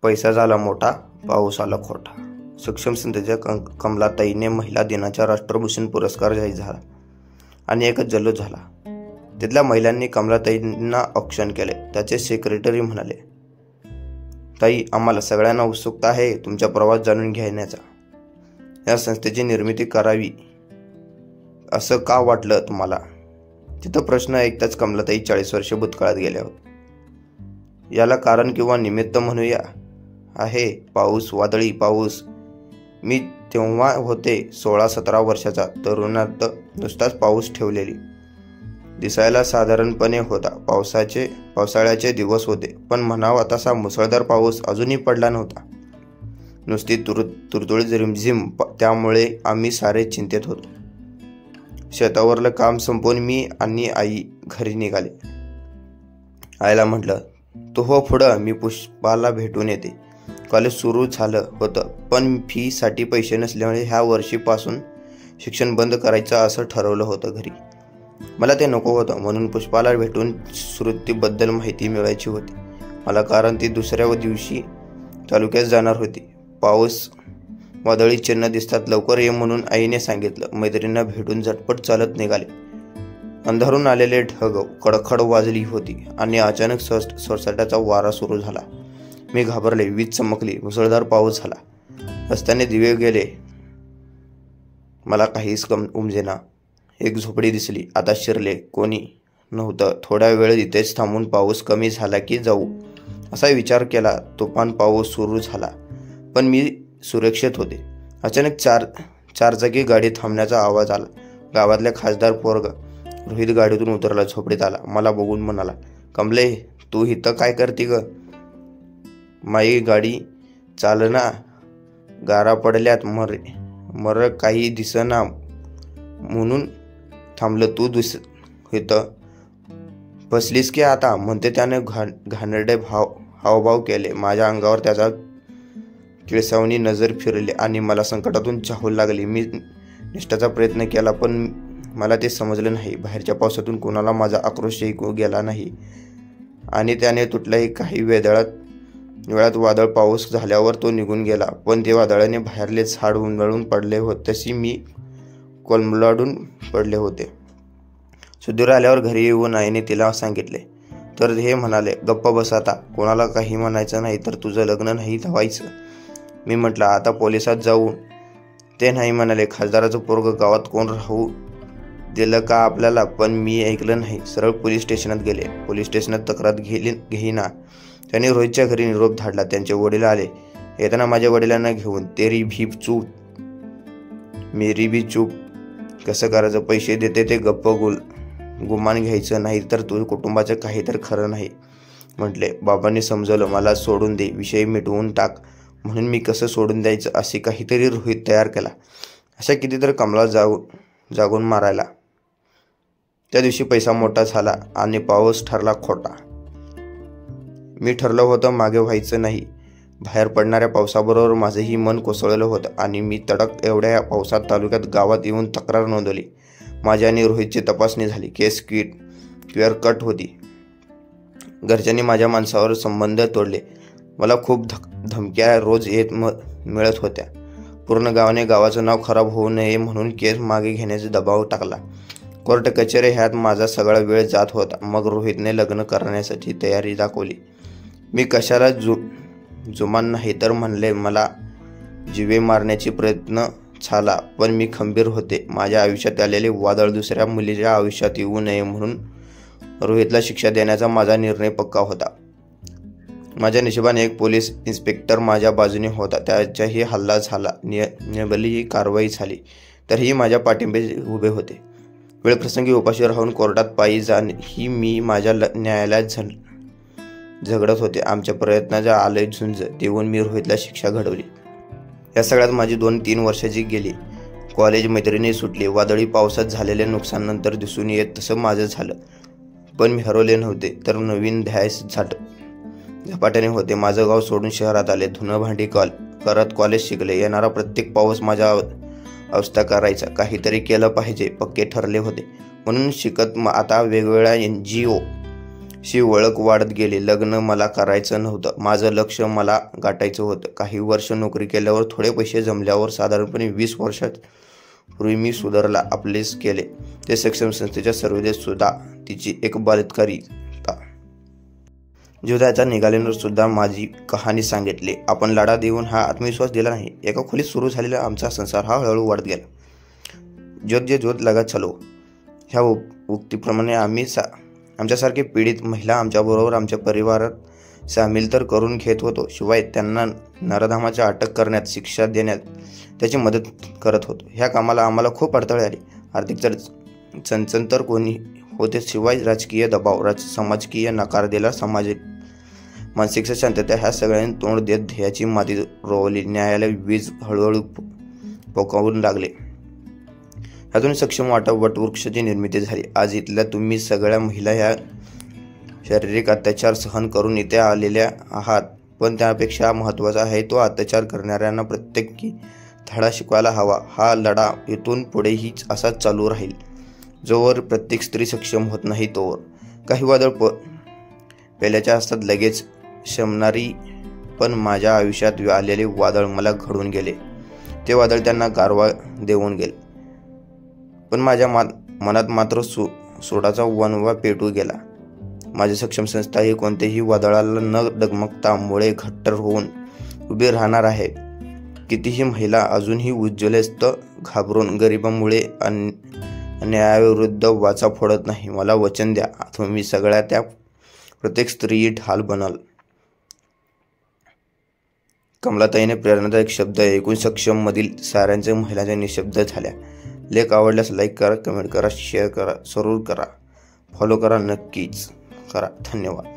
पैसा झाला मोठा, पाऊस आला खोटा. सक्षम संस्थेच्या कमलाताईने महिला दिनाचा राष्ट्रभूषण पुरस्कार जाहीर झाला आणि एकच जल्लोष झाला. तिथल्या महिलांनी कमलाताईंना औक्षण केले. त्याचे सेक्रेटरी म्हणाले, ताई, आम्हाला सगळ्यांना उत्सुकता आहे तुमचा प्रवास जाणून घेण्याचा. या संस्थेची निर्मिती करावी असं का वाटलं तुम्हाला? तिथं प्रश्न ऐकताच कमलाताई 40 वर्षे भूतकाळात गेल्या होत्या. याला कारण किंवा निमित्त म्हणूया आहे पाऊस, वादळी पाऊस. मी तेव्हा होते 16-17 वर्षाचा. तरुणात नुसताच पाऊस ठेवलेली दिसायला साधारणपणे होता. पावसाळ्याचे दिवस होते, पण म्हणावा तसा मुसळधार पाऊस अजूनही पडला नव्हता. नुसती तुरतुळीत रिमझिम. त्यामुळे आम्ही सारे चिंतेत होतो. शेतावरलं काम संपवून मी आणि आई घरी निघाले. आईला म्हटलं, तू हो पुढं, मी पुष्पाला भेटून येते. कॉलेज सुरू झालं होतं, पण फीसाठी पैसे नसल्यामुळे ह्या वर्षीपासून शिक्षण बंद करायचं असं ठरवलं होतं घरी. मला ते नको होतं, म्हणून पुष्पाला भेटून श्रुतीबद्दल माहिती मिळवायची होती मला, कारण ती दुसऱ्या दिवशी तालुक्यात जाणार होती. पाऊस वादळी चिन्ह दिसतात, लवकर ये म्हणून आईने सांगितलं. मैत्रिणींना भेटून झटपट चालत निघाले. अंधारून आलेले ढग कडखड वाजली होती आणि अचानक सोसाट्याचा वारा सुरू झाला. मी घाबरले. वीज चमकली. मुसळधार पाऊस झाला. रस्त्याने दिवे गेले. मला काहीच उमजेना. एक झोपडी दिसली. आता शिरले. कोणी नव्हतं. थोडा वेळ इथेच थांबून पाऊस कमी झाला की जाऊ असा विचार केला. तुफान पाऊस सुरू झाला, पण मी सुरक्षित होते. अचानक चारचाकी गाडी थांबण्याचा आवाज आला. गावातल्या खासदार पोरग रोहित गाडीतून उतरला. झोपडीत आला. मला बघून म्हणाला, कमले, तू इथं काय करते ग? माई गाडी चालना, गारा पडल्यात, मर काही दिसना म्हणून थांबलं. तू इथं बसलीस की आता? म्हणते त्याने घाणेरडे हावभाव केले. माझ्या अंगावर त्याचा किळसावणी नजर फिरली आणि मला संकटातून चाहूल लागली. मी निष्ठाचा प्रयत्न केला, पण मला ते समजलं नाही. बाहेरच्या पावसातून कोणाला माझा आक्रोशही गेला नाही आणि त्याने तुटलाही. काही वेळात वादळ पाऊस झाल्यावर तो निघून गेला, पण ते वादळाने बाहेरले झाड उन्मळून पडले होते तशी मी कोलमडून पडले होते. सुधीर आल्यावर घरी येऊन आईने तिला सांगितले, तर हे म्हणाले, गप्प बस आता, कोणाला काही म्हणायचं नाही तर तुझं लग्न नाही व्हायचं. मी म्हटलं, आता पोलिसात जाऊ? ते नाही म्हणाले. खासदाराचं पोरगं गावात कोण राहू दिलं का आपल्याला? पण मी ऐकलं नाही. सरळ पोलीस स्टेशनात गेले. पोलीस स्टेशनात तक्रार घेईना. त्यांनी रोहितच्या घरी निरोप धाडला. त्यांचे वडील आले. येताना माझ्या वडिलांना घेऊन, तेरी भी चूप मेरी भी चूप. कसं करायचं? पैसे देते ते गप्प गुमान घ्यायचं, नाही तर तुझ्या कुटुंबाचं काही तर खरं नाही म्हटले. बाबांनी समजवलं, मला सोडून दे, विषय मिटवून टाक. म्हणून मी कसं सोडून द्यायचं असे काहीतरी रोहित तयार केला. अशा कितीतरी कमला जागून मारायला. त्या दिवशी पैसा मोठा झाला आणि पाऊस ठरला खोटा. मी ठरलं होतं मागे व्हायचं नाही. बाहेर पडणाऱ्या पावसाबरोबर माझंही मन कोसळलं होतं आणि मी तडक एवढ्या पावसात तालुक्यात गावात येऊन तक्रार नोंदवली. माझी आणि रोहितची तपासणी झाली. केस क्लिअर कट होती. घरच्यांनी माझ्या माणसावर संबंध तोडले. मला खूप धमक्या रोज मिळत होत्या. पूर्ण गावाने गावाचं नाव खराब होऊ नये म्हणून केस मागे घेण्याचा दबाव टाकला. कोर्ट कचेरी ह्यात माझा सगळा वेळ जात होता. मग रोहितने लग्न करण्यासाठी तयारी दाखवली. मी कशाला जुमान नाही तर म्हणले, मला जीवे मारण्याचे प्रयत्न झाला, पण मी खंबीर होते. माझ्या आयुष्यात आलेले वादळ दुसऱ्या मुलीच्या आयुष्यात येऊ नये म्हणून रोहितला शिक्षा देण्याचा माझा निर्णय पक्का होता. माझ्या नशिबाने एक पोलीस इन्स्पेक्टर माझ्या बाजूने होता. त्याच्याही हल्ला झाला. नियमाची कारवाई झाली, तरीही माझ्या पाठिंबे उभे होते. वेळप्रसंगी उपाशी राहून कोर्टात पायी जाण ही मी माझ्या न्यायालयात झगडत होते. आमच्या प्रयत्नाच्या आलय झुंज देऊन मी रोहितला शिक्षा घडवली. या सगळ्यात माझी 2-3 वर्षाची गेली. कॉलेज मैत्रिणी सुटली. वादळी पावसात झालेल्या नुकसाननंतर दिसून येत तसं माझं झालं, पण मी हरवले नव्हते, तर नवीन ध्यास झपाट्याने होते. माझं गाव सोडून शहरात आले. धुणं भांडी करत कॉलेज शिकले. येणारा प्रत्येक पाऊस माझ्या अवस्था करायचा. काहीतरी केलं पाहिजे पक्के ठरले होते. म्हणून शिकत आता वेगवेगळ्या NGO शी ओळख वाढत गेली. लग्न मला करायचं नव्हतं. माझं लक्ष मला गाठायचं होतं. काही वर्ष नोकरी केल्यावर, थोडे पैसे जमल्यावर, साधारणपणे 20 वर्षापूर्वी मी सुधारला आपलेच केले. ते सक्षम संस्थेच्या सर्वेदेत सुद्धा तिची एक बलात्कारिता. जुदायचा निघाल्यावर सुद्धा माझी कहाणी सांगितली. आपण लढा देऊन हा आत्मविश्वास दिला नाही. एका खोलीत सुरू झालेला आमचा संसार हा हळूहळू वाढत गेला. ज्योत जे ज्योत लगा चलो ह्या उक्तीप्रमाणे आमच्यासारखे पीडित महिला आमच्याबरोबर आमच्या परिवारात सामील तर करून घेत होतो, शिवाय त्यांना नराधमाच्या अटक करण्यात, शिक्षा देण्यात त्याची मदत करत होतो. ह्या कामाला आम्हाला खूप अडथळे आले. आर्थिक चणचण तर कोणी होते, शिवाय राजकीय दबाव, समाजकीय नकार दिला, सामाजिक मानसिक शांतता, ह्या सगळ्यांनी तोंड देत ध्येयाची माती रोवली. न्यायालय वीज हळूहळू पोकावून लागले. ह्यातून सक्षम वटवृक्षाची निर्मिती झाली. आज इथल्या तुम्ही सगळ्या महिला ह्या शारीरिक अत्याचार सहन करून इथे आलेल्या आहात, पण त्यापेक्षा महत्त्वाचा आहे तो अत्याचार करणाऱ्यांना प्रत्येकी धडा शिकवायला हवा. हा लढा इथून पुढेही असाच चालू राहील, जोवर प्रत्येक स्त्री सक्षम होत नाही तोवर. काही वादळ पेल्याच्या असतात लगेच शमणारी, पण माझ्या आयुष्यात आलेले वादळ मला घडून गेले. ते वादळ त्यांना गारवा देऊन गेले, पण माझ्या मनात मात्र सोडाचा वणवा पेटू गेला. माझी सक्षम संस्था ही कोणत्याही वादळाला न डगमगता मुळे घट्ट होऊन उभी राहणार आहे. कितीही महिला अजूनही उज्ज्वलस्त घाबरून गरिबामुळे अन्यायाविरुद्ध वाचा फोडत नाही. मला वचन द्या, तुम्ही सगळ्या त्या प्रत्येक स्त्री ढाल बनाल. कमलाताईने प्रेरणादायक शब्द ऐकून सक्षम मधील साऱ्यांच्या महिलांच्या निशब्द झाल्या. लेख आवडल्यास लाईक करा, कमेंट करा, शेअर करा, जरूर करा, फॉलो करा, नक्कीच करा. धन्यवाद.